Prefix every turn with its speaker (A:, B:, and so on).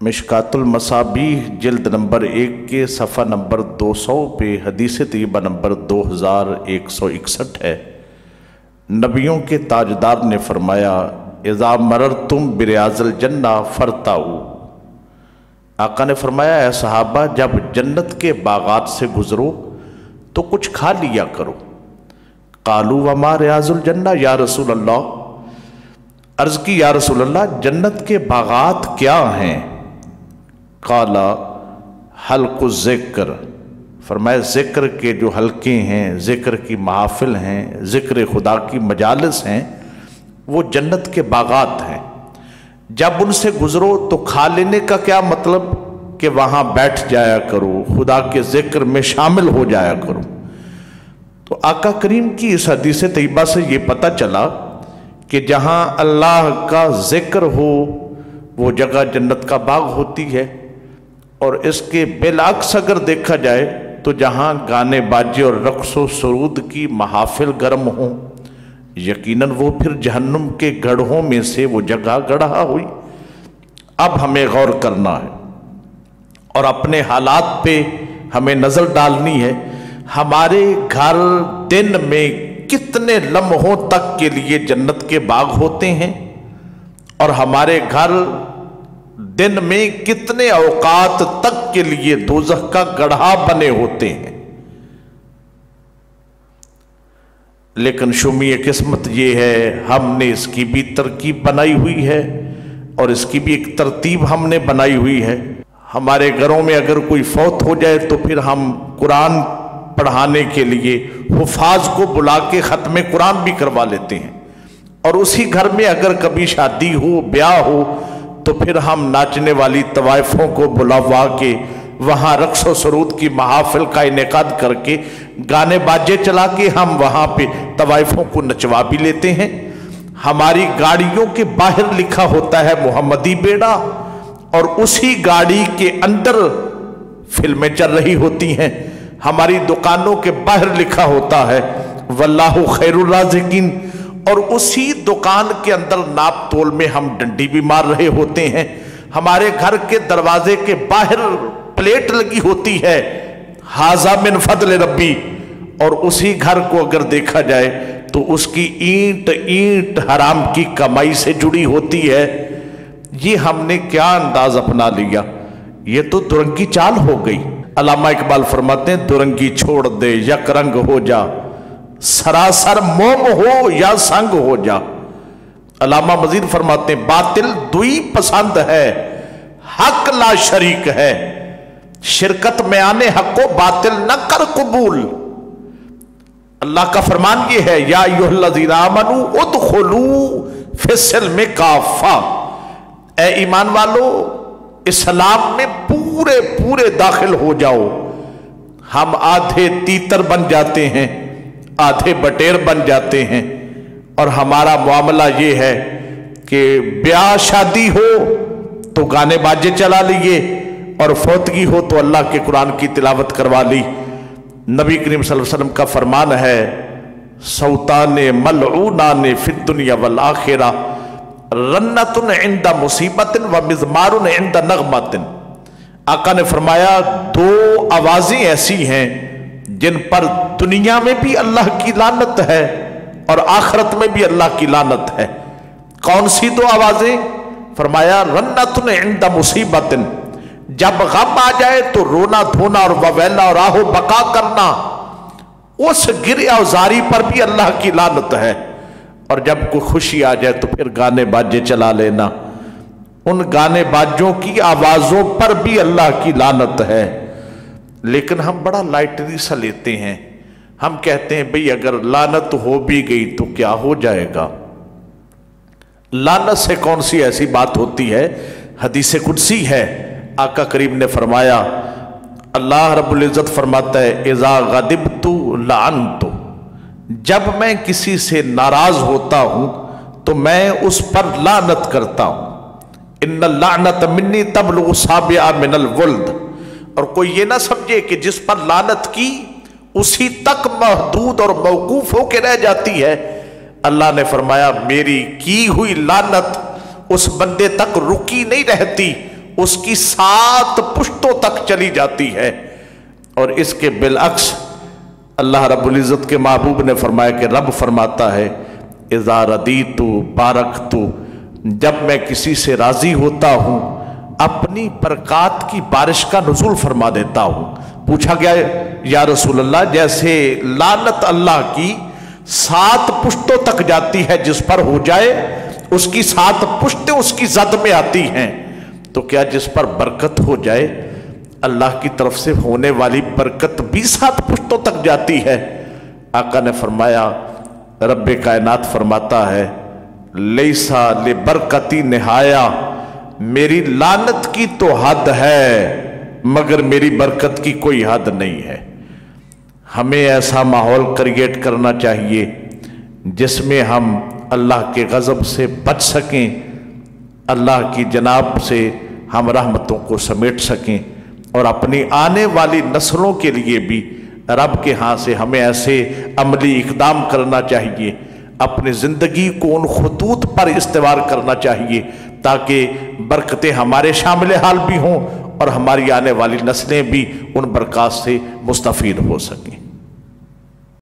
A: मिशकातुल मसाबीह जिल्द नंबर 1 के सफ़ा नंबर 200 पे हदीस तय्यबा नंबर 2161 है। नबियों के ताजदार ने फरमाया, इज़ा मररतुम बिरियाज़िल जन्ना फरताऊ। आका ने फरमाया, ऐ सहाबा, जब जन्नत के बागात से गुजरो तो कुछ खा लिया करो। कालू वमा रियाज़ुल जन्ना या रसूल अल्लाह। अर्ज़ की, या रसूल अल्लाह, जन्नत के बागात क्या हैं? काला हल्क़ु ज़िक्र। फरमाया, ज़िक्र के जो हल्के हैं, ज़िक्र की महफ़िल हैं, ज़िक्र खुदा की मजालिस हैं, वो जन्नत के बागात हैं। जब उनसे गुजरो तो खा लेने का क्या मतलब कि वहाँ बैठ जाया करो, खुदा के ज़िक्र में शामिल हो जाया करो। तो आका करीम की इस हदीस तय्यबा से ये पता चला कि जहाँ अल्लाह का ज़िक्र हो वो जगह जन्नत का बाग होती है। और इसके बिलअक्स अगर देखा जाए तो जहाँ गाने बाजे और रक्सो सरूद की महाफिल गर्म हो, यकीनन वो फिर जहन्नुम के गढ़ों में से वो जगह गढ़ा हुई। अब हमें गौर करना है और अपने हालात पे हमें नज़र डालनी है। हमारे घर दिन में कितने लम्हों तक के लिए जन्नत के बाग होते हैं और हमारे घर दिन में कितने औकात तक के लिए दोज़ख का गढ़ा बने होते हैं। लेकिन शुमीए किस्मत ये है, हमने इसकी भी तरकीब बनाई हुई है और इसकी भी एक तरतीब हमने बनाई हुई है। हमारे घरों में अगर कोई फौत हो जाए तो फिर हम कुरान पढ़ाने के लिए हुफाज को बुला के ख़त्म कुरान भी करवा लेते हैं। और उसी घर में अगर कभी शादी हो, ब्याह हो, तो फिर हम नाचने वाली तवाइफों को बुलवा के वहाँ रक्स व सरूद की महाफिल का इनेकाद करके गाने बाजे चला के हम वहाँ पे तवाइफों को नचवा भी लेते हैं। हमारी गाड़ियों के बाहर लिखा होता है मोहम्मदी बेड़ा और उसी गाड़ी के अंदर फिल्में चल रही होती हैं। हमारी दुकानों के बाहर लिखा होता है वल्लाहु खैरुर राज़िकीन और उसी दुकान के अंदर नाप तोल में हम डंडी भी मार रहे होते हैं। हमारे घर के दरवाजे के बाहर प्लेट लगी होती है हाजा मिन फदल रब्बी और उसी घर को अगर देखा जाए तो उसकी ईंट ईंट हराम की कमाई से जुड़ी होती है। ये हमने क्या अंदाज अपना लिया, ये तो दुरंगी चाल हो गई। अल्लामा इकबाल फरमाते हैं, दुरंगी छोड़ दे यक रंग हो जा, सरासर मोम हो या संग हो जा। अल्लामा मजीद फरमाते हैं, बातिल दुई पसंद है, हक ला शरीक है, शिरकत में आने हक को बातिल न कर कबूल। अल्लाह का फरमान ये है, या अय्युहल्लज़ीना आमनू उदखुलू फिस्सिल्मि काफ़ा। ए ईमान वालो, इस्लाम में पूरे पूरे दाखिल हो जाओ। हम आधे तीतर बन जाते हैं, आधे बटेर बन जाते हैं और हमारा मामला ये है कि ब्याह शादी हो तो गाने बाजे चला लिए और फौतगी हो तो अल्लाह के कुरान की तिलावत करवा ली। नबी करीम सल्लल्लाहु अलैहि वसल्लम का फरमान है, सौताने मलऊनाने फिद दुनिया वल आखिरा रन्नतुन इंदा मुसीबतिन व मिज़मारुन इंदा नग़मतिन। आका ने फरमाया, दो आवाजें ऐसी हैं जिन पर दुनिया में भी अल्लाह की लानत है और आखिरत में भी अल्लाह की लानत है। कौन सी दो आवाजें? फरमाया, रन्नतुन इंदा मुसीबतिन, जब गम आ जाए तो रोना धोना और ववेला और आहो बका करना, उस गिरिया जारी पर भी अल्लाह की लानत है। और जब कोई खुशी आ जाए तो फिर गाने बाजे चला लेना, उन गाने बाजों की आवाजों पर भी अल्लाह की लानत है। लेकिन हम बड़ा लाइटली सा लेते हैं। हम कहते हैं भाई अगर लानत हो भी गई तो क्या हो जाएगा, लानत से कौन सी ऐसी बात होती है। हदीस कुदसी है, आका करीम ने फरमाया, अल्लाह रब्बुल इज़्ज़त फरमाता है, इज़ा ग़दिबतु लअनतु, जब मैं किसी से नाराज होता हूं तो मैं उस पर लानत करता हूं। इन्ना लानत मिन्नी तबलुगु साबिआ मिनल वल्द। और कोई ये ना समझे कि जिस पर लानत की उसी तक महदूद और मौकूफ होकर रह जाती है। अल्लाह ने फरमाया, मेरी की हुई लानत उस बंदे तक रुकी नहीं रहती, اس کی 7 پشتوں تک چلی جاتی ہے۔ اور اس کے بالعکس اللہ رب العزت کے محبوب نے فرمایا کہ رب فرماتا ہے اذا ردیت بارکت، جب میں کسی سے راضی ہوتا ہوں اپنی برکات کی بارش کا نزول فرما دیتا ہوں۔ پوچھا گیا یا رسول اللہ جیسے لعنت اللہ کی 7 پشتوں تک جاتی ہے، جس پر ہو جائے اس کی 7 پشتیں اس کی زد میں آتی ہیں، تو کیا جس پر برکت ہو جائے اللہ کی طرف سے ہونے والی برکت بھی 7 پشتوں تک جاتی ہے؟ آقا نے فرمایا، رب کائنات فرماتا ہے لیسا لبرکتی نہایا، میری لعنت کی تو حد ہے مگر میری برکت کی کوئی حد نہیں ہے۔ ہمیں ایسا ماحول کریٹ کرنا چاہیے جس میں ہم اللہ کے غضب سے بچ سکیں، اللہ کی جناب سے ہم رحمتوں کو سمیٹ سکیں، اور اپنی آنے والی نسلوں کے لیے بھی رب کے ہاں سے ہمیں ایسے عملی اقدام کرنا چاہیے، اپنی زندگی کو ان خطوط پر استوار کرنا چاہیے تاکہ برکتیں ہمارے شامل حال بھی ہوں اور ہماری آنے والی نسلیں بھی ان برکات سے مستفید ہو سکیں۔